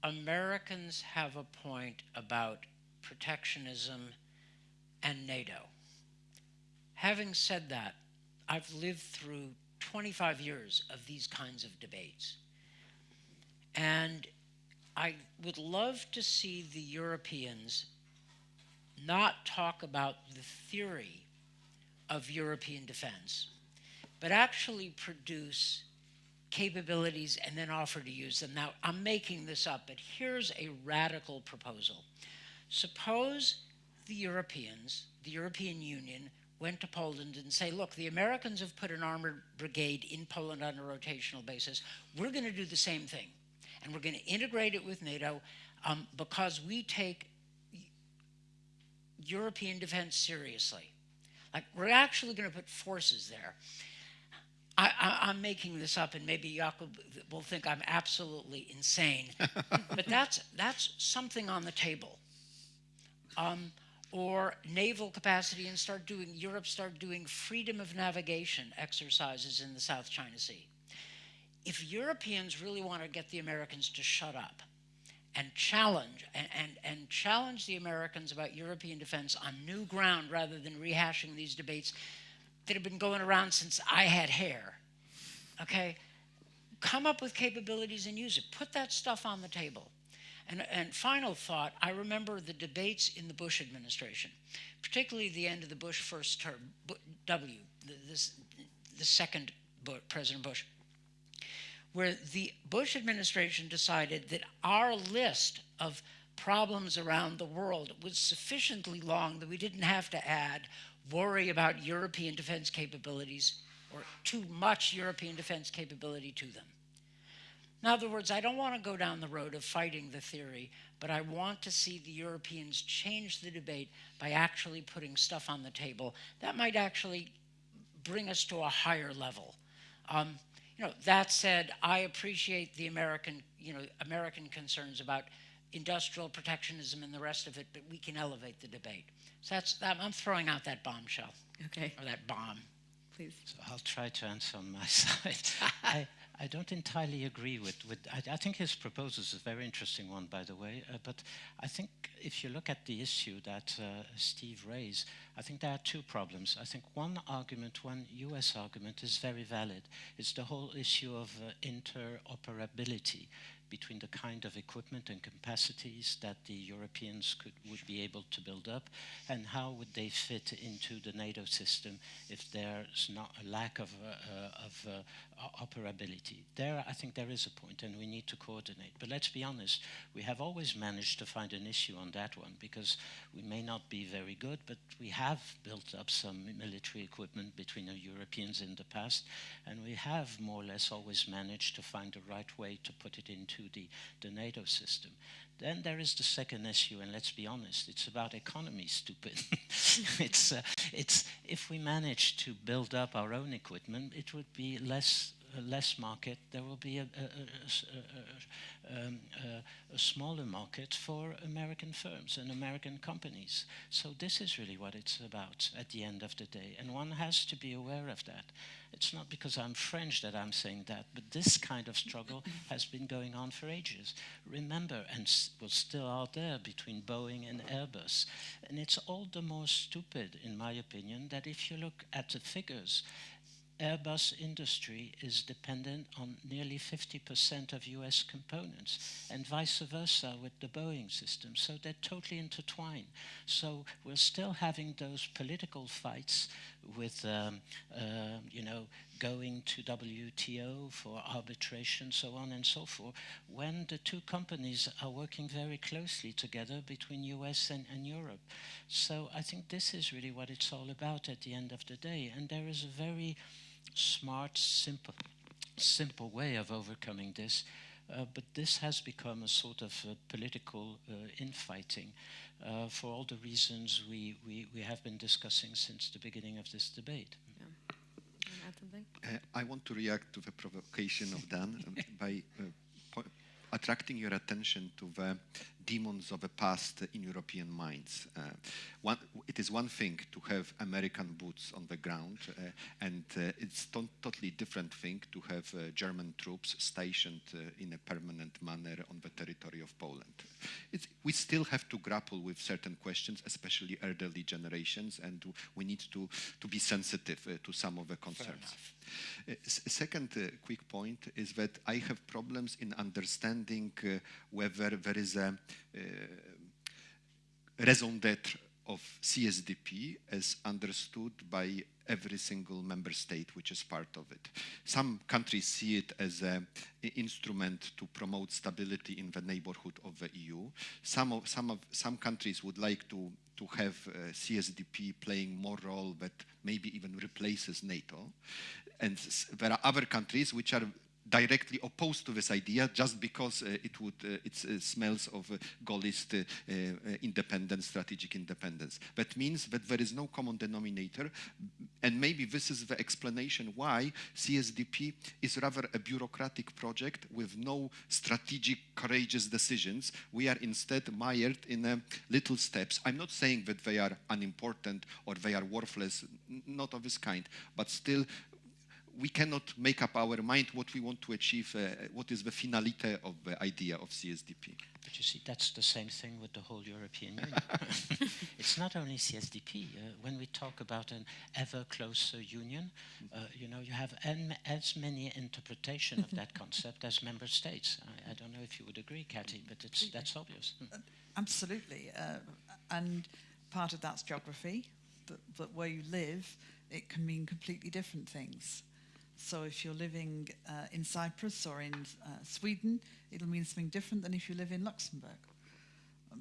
Americans have a point about protectionism, and NATO. Having said that, I've lived through 25 years of these kinds of debates. And I would love to see the Europeans not talk about the theory of European defense, but actually produce capabilities and then offer to use them. Now, I'm making this up, but here's a radical proposal. Suppose the Europeans, the European Union, went to Poland and say, look, the Americans have put an armored brigade in Poland on a rotational basis. We're going to do the same thing. And we're going to integrate it with NATO because we take European defense seriously. Like, we're actually going to put forces there. I'm making this up, and maybe Jakob will think I'm absolutely insane. But that's something on the table. Or naval capacity, and Europe start doing freedom of navigation exercises in the South China Sea. If Europeans really want to get the Americans to shut up and challenge the Americans about European defense on new ground rather than rehashing these debates that have been going around since I had hair, okay? Come up with capabilities and use it. Put that stuff on the table. And final thought, I remember the debates in the Bush administration, particularly the end of the Bush first term, the second President Bush, where the Bush administration decided that our list of problems around the world was sufficiently long that we didn't have to add worry about European defense capabilities or too much European defense capability to them. In other words, I don't want to go down the road of fighting the theory, but I want to see the Europeans change the debate by actually putting stuff on the table that might actually bring us to a higher level. That said, I appreciate the American concerns about industrial protectionism and the rest of it, but we can elevate the debate. So I'm throwing out that bombshell. Okay. Or that bomb. Please. So I'll try to answer on my side. I don't entirely agree with I think his proposal is a very interesting one, by the way, but I think if you look at the issue that Steve raised, I think there are two problems. I think one US argument is very valid. It's the whole issue of interoperability between the kind of equipment and capacities that the Europeans would be able to build up, and how would they fit into the NATO system if there's not a lack of operability. There, I think there is a point, and we need to coordinate. But let's be honest, we have always managed to find an issue on that one, because we may not be very good, but we have built up some military equipment between the Europeans in the past, and we have more or less always managed to find the right way to put it into the NATO system. Then there is the second issue, and let's be honest, it's about economy, stupid. It's if we manage to build up our own equipment, it would be less market. There will be a smaller market for American firms and American companies. So this is really what it's about at the end of the day, and one has to be aware of that. It's not because I'm French that I'm saying that, but this kind of struggle has been going on for ages. Remember, and was still out there between Boeing and Airbus. And it's all the more stupid, in my opinion, that if you look at the figures, Airbus industry is dependent on nearly 50% of US components, and vice versa with the Boeing system. So they're totally intertwined. So we're still having those political fights with, going to WTO for arbitration, so on and so forth, when the two companies are working very closely together between US and Europe. So I think this is really what it's all about at the end of the day. And there is a very smart, simple way of overcoming this, but this has become a sort of political infighting for all the reasons we have been discussing since the beginning of this debate. Yeah. You want to add something? I want to react to the provocation of Dan by attracting your attention to the demons of the past in European minds. It is one thing to have American boots on the ground, and it's totally different thing to have German troops stationed in a permanent manner on the territory of Poland. We still have to grapple with certain questions, especially elderly generations, and we need to be sensitive to some of the concerns. Second quick point is that I have problems in understanding whether there is a raison d'être of CSDP as understood by every single member state which is part of it. Some countries see it as an instrument to promote stability in the neighborhood of the EU. Some countries would like to have CSDP playing more role that maybe even replaces NATO. And there are other countries which are directly opposed to this idea just because it smells of Gaullist independence, strategic independence. That means that there is no common denominator, and maybe this is the explanation why CSDP is rather a bureaucratic project with no strategic, courageous decisions. We are instead mired in little steps. I'm not saying that they are unimportant or they are worthless, not of this kind, but still we cannot make up our mind what we want to achieve, what is the finality of the idea of CSDP. But you see, that's the same thing with the whole European Union. It's not only CSDP. When we talk about an ever closer union, you have as many interpretations of that concept as member states. I don't know if you would agree, Cathy, but that's obvious. Absolutely. And part of that's geography, that where you live, it can mean completely different things. So if you're living in Cyprus or in Sweden, it'll mean something different than if you live in Luxembourg,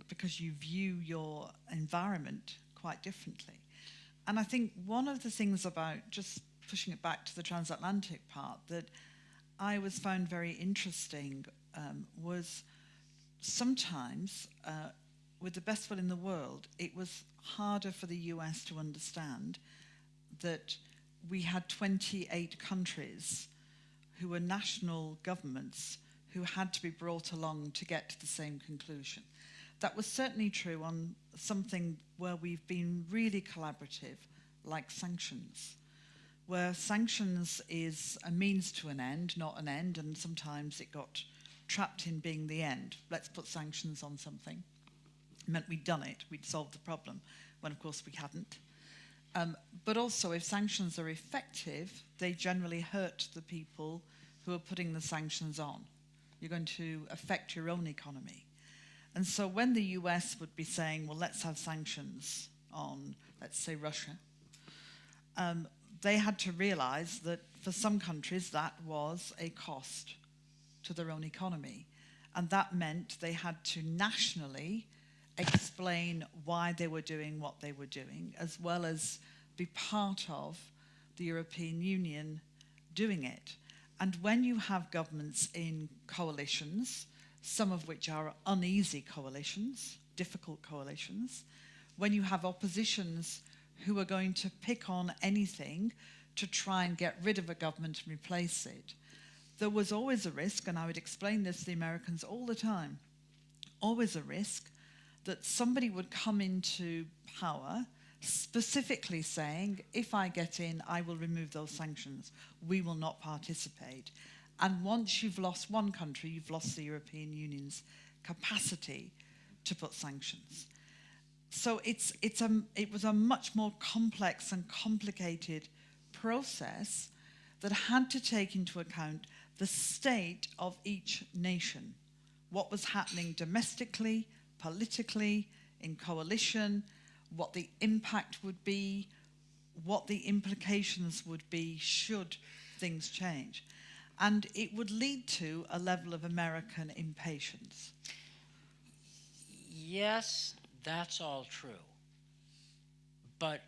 because you view your environment quite differently. And I think one of the things about, just pushing it back to the transatlantic part, that I was found very interesting was sometimes, with the best will in the world, it was harder for the US to understand that we had 28 countries who were national governments who had to be brought along to get to the same conclusion. That was certainly true on something where we've been really collaborative, like sanctions, where sanctions is a means to an end, not an end, and sometimes it got trapped in being the end. Let's put sanctions on something. It meant we'd done it, we'd solved the problem, when of course we hadn't. But also, if sanctions are effective, they generally hurt the people who are putting the sanctions on. You're going to affect your own economy. And so when the US would be saying, well, let's have sanctions on, let's say, Russia, they had to realize that for some countries that was a cost to their own economy. And that meant they had to nationally explain why they were doing what they were doing, as well as be part of the European Union doing it. And when you have governments in coalitions, some of which are uneasy coalitions, difficult coalitions, when you have oppositions who are going to pick on anything to try and get rid of a government and replace it, there was always a risk, and I would explain this to the Americans all the time, always a risk that somebody would come into power specifically saying, if I get in, I will remove those sanctions. We will not participate. And once you've lost one country, you've lost the European Union's capacity to put sanctions. So it was a much more complex and complicated process that had to take into account the state of each nation, what was happening domestically, politically, in coalition, what the impact would be, what the implications would be should things change. And it would lead to a level of American impatience. Yes, that's all true. But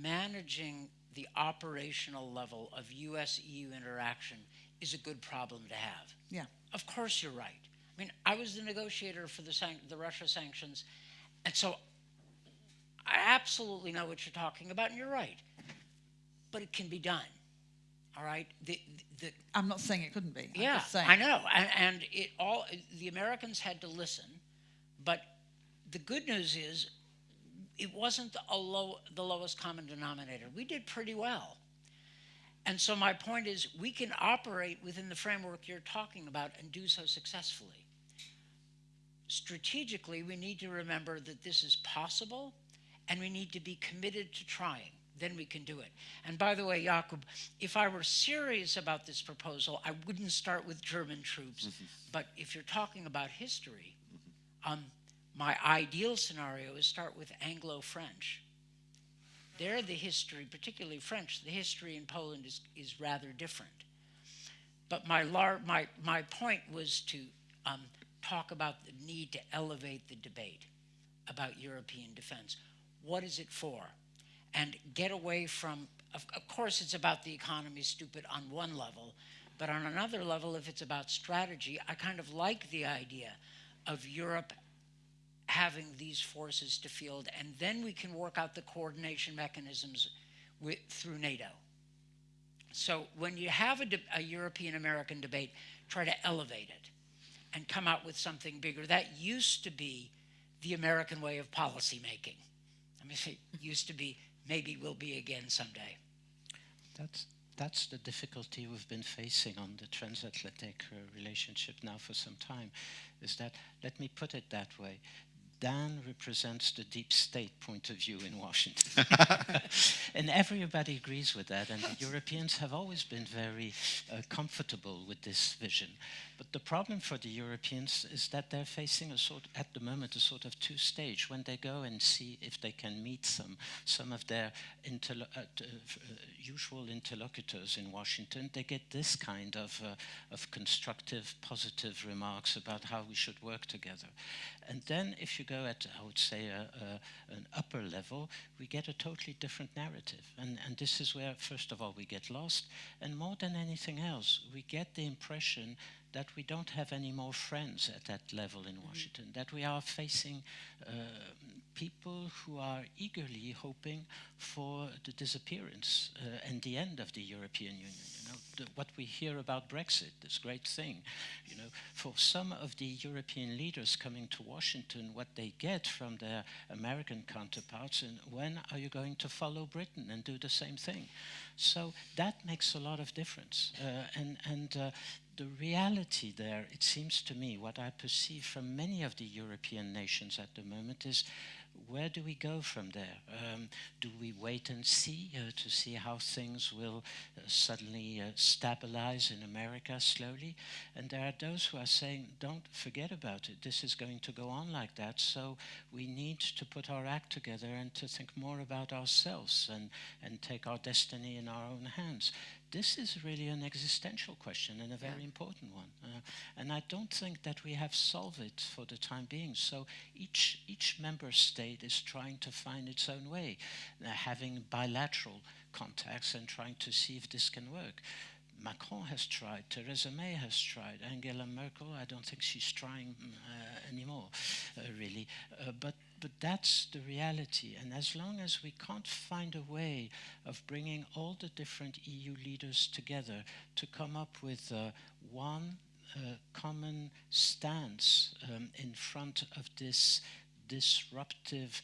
managing the operational level of US-EU interaction is a good problem to have. Yeah. Of course you're right. I mean, I was the negotiator for the Russia sanctions, and so I absolutely know what you're talking about, and you're right. But it can be done, all right? I'm not saying it couldn't be. Yeah, I'm just saying. I know, and the Americans had to listen, But the good news is it wasn't the lowest common denominator. We did pretty well. And so my point is we can operate within the framework you're talking about and do so successfully. Strategically, we need to remember that this is possible and we need to be committed to trying. Then we can do it. And by the way, Jakob, if I were serious about this proposal, I wouldn't start with German troops. But if you're talking about history, my ideal scenario is start with Anglo-French. There, the history, particularly French, the history in Poland is rather different. But my point was to talk about the need to elevate the debate about European defense. What is it for? And get away from, of course, it's about the economy, stupid, on one level. But on another level, if it's about strategy, I kind of like the idea of Europe having these forces to field, and then we can work out the coordination mechanisms through NATO. So when you have a European-American debate, try to elevate it and come out with something bigger. That used to be the American way of policy making. I mean, it used to be, maybe will be again someday. That's the difficulty we've been facing on the transatlantic relationship now for some time, is that, let me put it that way, Dan represents the deep state point of view in Washington. And everybody agrees with that, and the Europeans have always been very comfortable with this vision. But the problem for the Europeans is that they're facing at the moment, a sort of two-stage. When they go and see if they can meet some of their usual interlocutors in Washington, they get this kind of constructive, positive remarks about how we should work together. And then if you go at, I would say, an upper level, we get a totally different narrative. And this is where, first of all, we get lost. And more than anything else, we get the impression that we don't have any more friends at that level in Washington, that we are facing people who are eagerly hoping for the disappearance and the end of the European Union. You know, what we hear about Brexit, this great thing. You know, for some of the European leaders coming to Washington, what they get from their American counterparts, and when are you going to follow Britain and do the same thing? So that makes a lot of difference. The reality there, it seems to me, what I perceive from many of the European nations at the moment is, where do we go from there? Do we wait and see to see how things will suddenly stabilize in America slowly? And there are those who are saying, don't forget about it. This is going to go on like that. So we need to put our act together and to think more about ourselves and take our destiny in our own hands. This is really an existential question and a very important one. And I don't think that we have solved it for the time being. So each member state is trying to find its own way, having bilateral contacts and trying to see if this can work. Macron has tried, Theresa May has tried, Angela Merkel, I don't think she's trying anymore, really. But that's the reality. And as long as we can't find a way of bringing all the different EU leaders together to come up with one common stance in front of this disruptive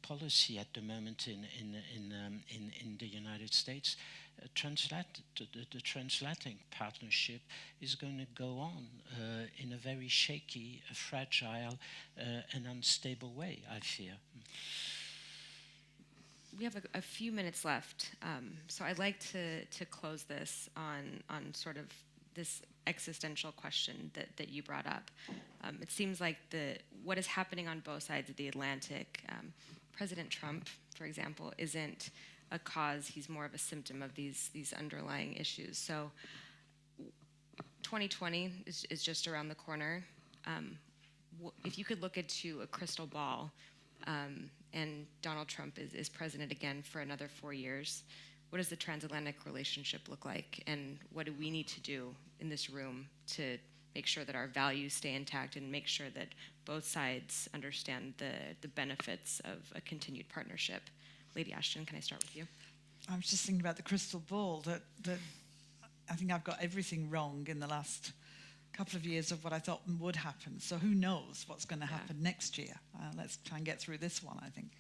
policy at the moment in the United States, the Transatlantic partnership is going to go on in a very shaky, fragile, and unstable way, I fear. We have a few minutes left, so I'd like to close this on sort of this existential question that you brought up. It seems like what is happening on both sides of the Atlantic, President Trump, for example, isn't a cause. He's more of a symptom of these underlying issues. So 2020 is just around the corner. If you could look into a crystal ball and Donald Trump is president again for another 4 years, what does the transatlantic relationship look like? And what do we need to do in this room to make sure that our values stay intact and make sure that both sides understand the benefits of a continued partnership? Lady Ashton, can I start with you? I was just thinking about the crystal ball, that I think I've got everything wrong in the last couple of years of what I thought would happen. So who knows what's going to happen next year? Let's try and get through this one, I think.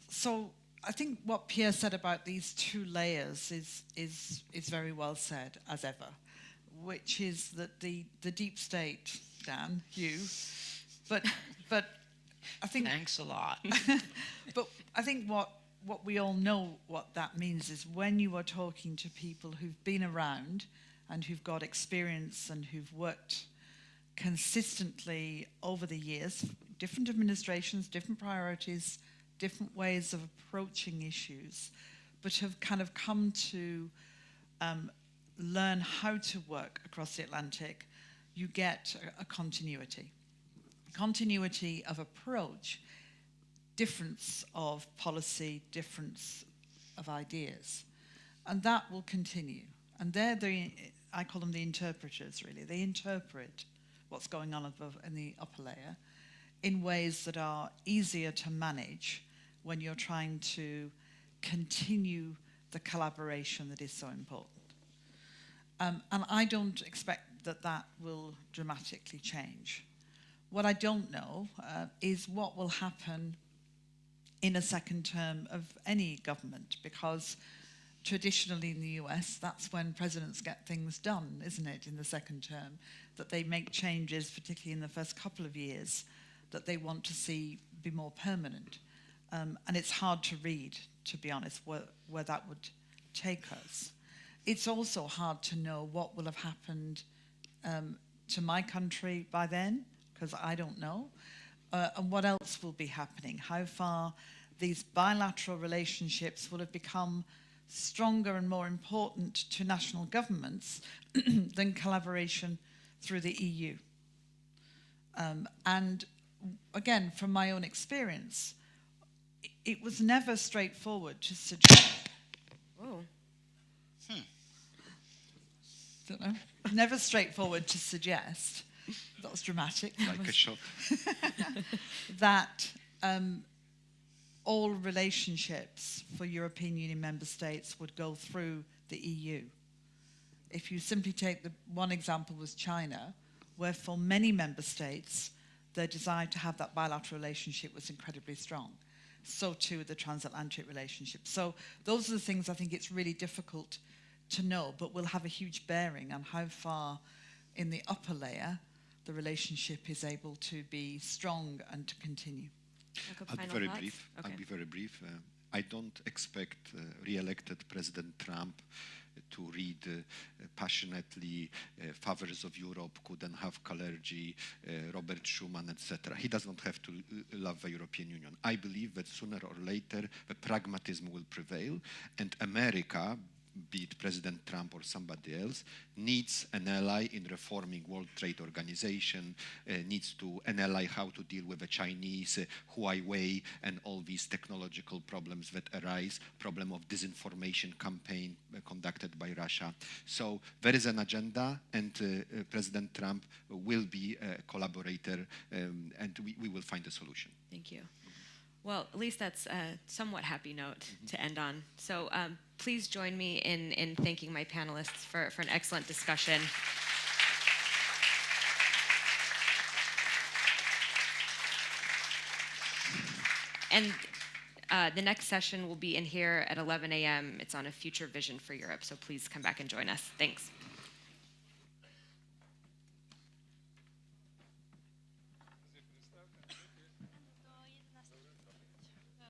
So I think what Pierre said about these two layers is very well said, as ever, which is that the deep state, Dan, you, but I think... Thanks a lot. But I think what we all know what that means is when you are talking to people who've been around and who've got experience and who've worked consistently over the years, different administrations, different priorities, different ways of approaching issues, but have kind of come to learn how to work across the Atlantic, you get a continuity. Continuity of approach, difference of policy, difference of ideas. And that will continue. And they're I call them the interpreters, really. They interpret what's going on above in the upper layer in ways that are easier to manage when you're trying to continue the collaboration that is so important. And I don't expect that will dramatically change. What I don't know is what will happen in a second term of any government, because traditionally in the US, that's when presidents get things done, isn't it, in the second term, that they make changes, particularly in the first couple of years, that they want to see be more permanent. And it's hard to read, to be honest, where that would take us. It's also hard to know what will have happened to my country by then, because I don't know, and what else will be happening, how far these bilateral relationships will have become stronger and more important to national governments than collaboration through the EU. And again, from my own experience, it was never straightforward to suggest... Whoa. Don't know. Never straightforward to suggest, that was dramatic, like a shot, that all relationships for European Union member states would go through the EU. If you simply take one example was China, where for many member states, their desire to have that bilateral relationship was incredibly strong. So too the transatlantic relationship. So those are the things I think it's really difficult to know, but will have a huge bearing on how far in the upper layer the relationship is able to be strong and to continue. I'll be very brief. Okay. I'll be very brief. I don't expect re-elected President Trump to read passionately Favors of Europe, Couldn't Have Kalergi, Robert Schuman, etc. He does not have to love the European Union. I believe that sooner or later the pragmatism will prevail, and America, be it President Trump or somebody else, needs an ally in reforming World Trade Organization, needs an ally how to deal with the Chinese, Huawei, and all these technological problems that arise, problem of disinformation campaign conducted by Russia. So there is an agenda, and President Trump will be a collaborator, and we will find a solution. Thank you. Well, at least that's a somewhat happy note to end on. So please join me in thanking my panelists for an excellent discussion. And the next session will be in here at 11 a.m. It's on a future vision for Europe, so please come back and join us. Thanks.